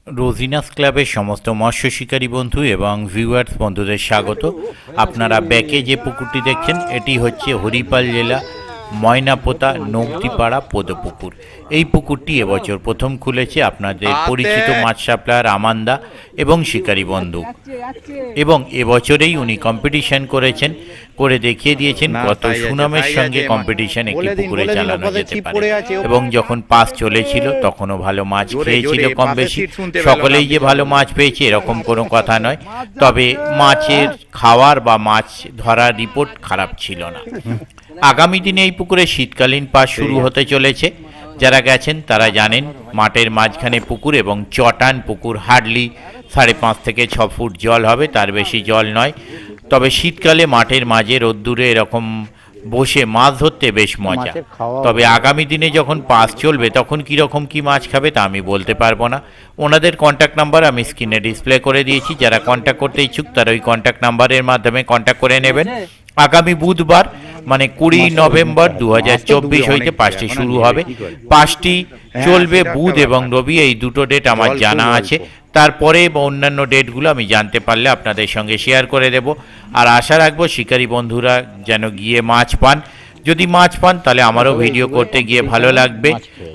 রোজিনাস ক্লাবের সমস্ত মৎস্য শিকারী বন্ধু এবং ভিউয়ার্স বন্ধুদের স্বাগত। আপনারা ব্যাকে যে পুকুরটি দেখছেন এটি হচ্ছে হরিপাল জেলা ময়নাপোতা নগদিপাড়া পদপুকুর। এই পুকুরটি এবছর প্রথম খুলেছে আপনাদের পরিচিত মাছ সাপ্লায়ার আমান্দা এবং শিকারী বন্ধু, এবং এবছরেই উনি কম্পিটিশন করেছেন, করে দেখিয়ে দিয়েছেন কত সুনামের সঙ্গে কম্পিটিশন একটি পুকুরে চালানো যেতে পারে। এবং যখন পাস চলেছিল তখনও ভালো মাছ খেয়েছিল কম বেশি, সকলেই যে ভালো মাছ পেয়েছে এরকম কোনো কথা নয়, তবে মাছের খাওয়ার বা মাছ ধরার রিপোর্ট খারাপ ছিল না। আগামী দিনে এই পুকুরে শীতকালীন পাস শুরু হতে চলেছে। যারা গেছেন তারা জানেন মাঠের মাঝখানে পুকুর এবং চটান পুকুর, হার্ডলি 5.5 থেকে 6 ফুট জল হবে, তার বেশি জল নয়। তবে শীতকালে মাঠের মাঝে রোদ্দুরে এরকম বসে মাছ ধরতে বেশ মজা। তবে আগামী দিনে যখন পাস চলবে তখন কীরকম কী মাছ খাবে তা আমি বলতে পারবো না। ওনাদের কন্ট্যাক্ট নাম্বার আমি স্ক্রিনে ডিসপ্লে করে দিয়েছি, যারা কন্ট্যাক্ট করতে ইচ্ছুক তারা ওই কন্ট্যাক্ট নাম্বারের মাধ্যমে কন্ট্যাক্ট করে নেবেন। আগামী বুধবার মানে 20 নভেম্বর 2024 হইতে পাসটি শুরু হবে। পাসটি চলবে বুধ এবং রবি, এই দুটো ডেট আমার জানা আছে। তারপরে বা অন্যান্য ডেটগুলো আমি জানতে পারলে আপনাদের সঙ্গে শেয়ার করে দেব। আর আশা রাখবো শিকারী বন্ধুরা যেন গিয়ে মাছ পান। যদি মাছ পান তাহলে আমারও ভিডিও করতে গিয়ে ভালো লাগবে।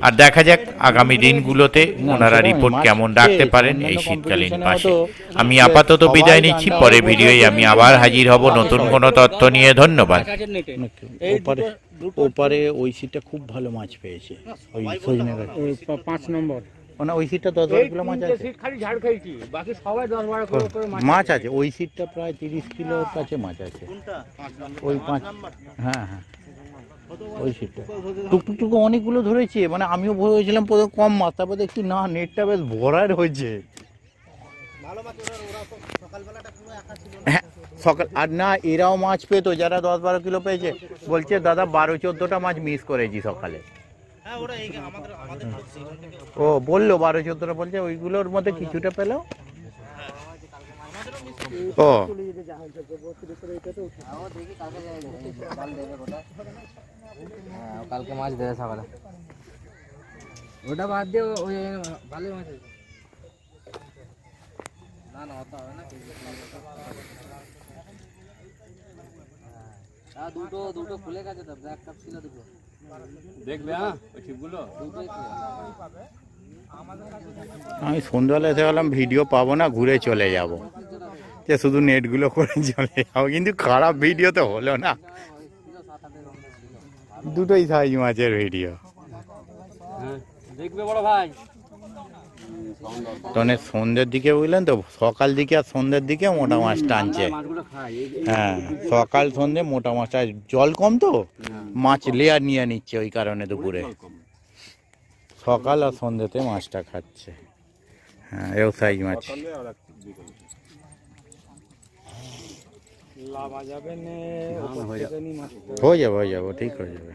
আর দেখা যাক আগামী দিনগুলোতে ওনারা রিপোর্ট কেমন রাখতে পারেন এই শীতকালীন পাশে। আমি আপাতত বিদায় নিচ্ছি, পরে ভিডিওয় আমি আবার হাজির হব নতুন কোনো তথ্য নিয়ে। ধন্যবাদ। ওপারে ওই সিটটা খুব ভালো মাছ পেয়েছে, ওই 5 নম্বর মানে ওই সিটটা 10-12 কিলো মাছ আছে, খালি ঝাড় খাইছি, বাকি সবাই 10-12 কিলো করে মাছ আছে। ওই সিটটা প্রায় 30 কিলোর কাছে মাছ আছে। ওই 5, হ্যাঁ হ্যাঁ ওই সিটটা টুকটুক অনেকগুলো ধরেছে। মানে আমিও ভেবেছিলাম প্রথমে কম মাছ, তারপর দেখছি না নেটটা বেশ ভরার হয়েছে। হ্যাঁ সকাল আর না এরাও মাছ পেতো, যারা 10-12 কিলো পেয়েছে বলছে দাদা 12-14টা মাছ মিস করেছি সকালে। ও বললো 12-14টা বলছে, ওইগুলোর মধ্যে কিছুটা পেলো। ও কালকে মাছ দেবে সকালে, ওটা বাদ দিয়ে ওই ভালো মাছ আছে। না না অত হবে না, দুটো খুলে গেছে তো, ব্ল্যাক কাপ ছিল দুটো, দেখবে হ্যাঁ ওই ছিপগুলো দুটোই আমি সন্ধ্যাবেলা এসে গেলাম, ভিডিও পাবো না, ঘুরে চলে যাব, যে শুধু নেটগুলো করে চলে যাবো। কিন্তু খারাপ ভিডিও তো হলো না, দুটোই সাইজ মাছের ভিডিও। দেখবে বড় ভাই তখন সন্ধ্যের দিকে বুঝলেন তো, সকাল দিকে আর সন্ধ্যের দিকে মোটা মাছ টানছে। হ্যাঁ সকাল সন্ধ্যে মোটা মাছটা, জল কম তো মাছ লেয়ার নিয়ে নিচ্ছে, ওই কারণে দুপুরে সকাল আর সন্ধ্যেতে মাছটা খাচ্ছে। হ্যাঁ এও সাইজ মাছ। হয়ে যাবো ঠিক হয়ে যাবে,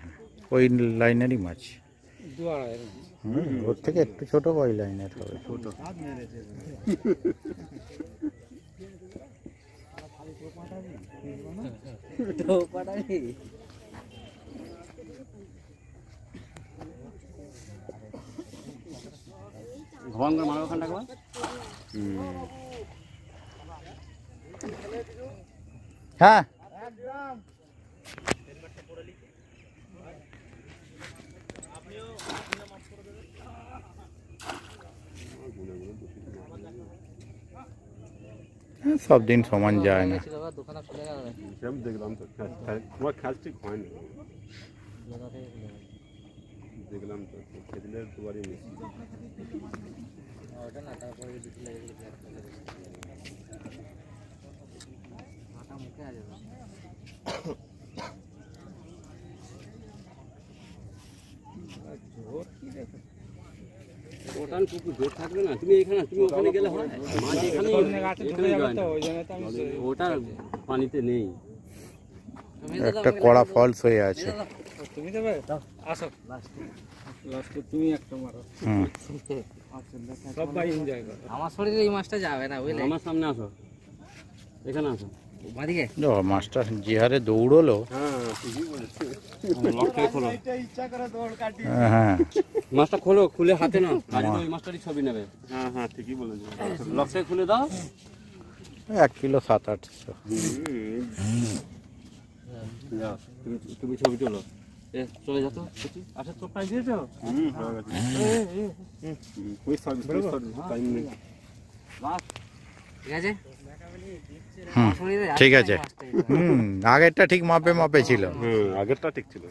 ওই লাইনেরই মাছ। ওর থেকে একটু ছোট ওই লাইনের হবে, ছোট। হ্যাঁ সব দিন সমান যায় না। দেখলাম তো তোমার খাস ঠিক হয়নি, দেখলাম তো খেদিলে দুবারই মিশি। ওটান পুকুর জোর থাকবে না, তুমি এখানে তুমি ওখানে গেলে হয়, মাছ এখানে ওটা পানিতে নেই। একটা কড়া ফলস হয়ে আছে। তুমি দেবে আসো লাস্টে তুমি একটা মারো, সবাই এনজয় করো। আমার শরীরে এই মাছটা যাবে না বুঝলে, আমার সামনে আসো, এখানে আসো, বাদিকে ও মাছটা যে হারে দৌড়লো। হ্যাঁ মাছটা খোলো, খুলে হাতে নাও, রাজু ওই মাছটারই ছবি নেবে। হ্যাঁ হ্যাঁ ঠিকই বলেছো, লক থেকে খুলে দাও। 1 কিলো 700-800। যাও, তুমি ছবি তোলো। চলে যা তো, আচ্ছা তো প্রাইস দিয়েছো? ঠিক আছে হুম ঠিক আছে। আগেরটা ঠিক মাপে মাপে ছিল। আগেরটা ঠিক ছিল।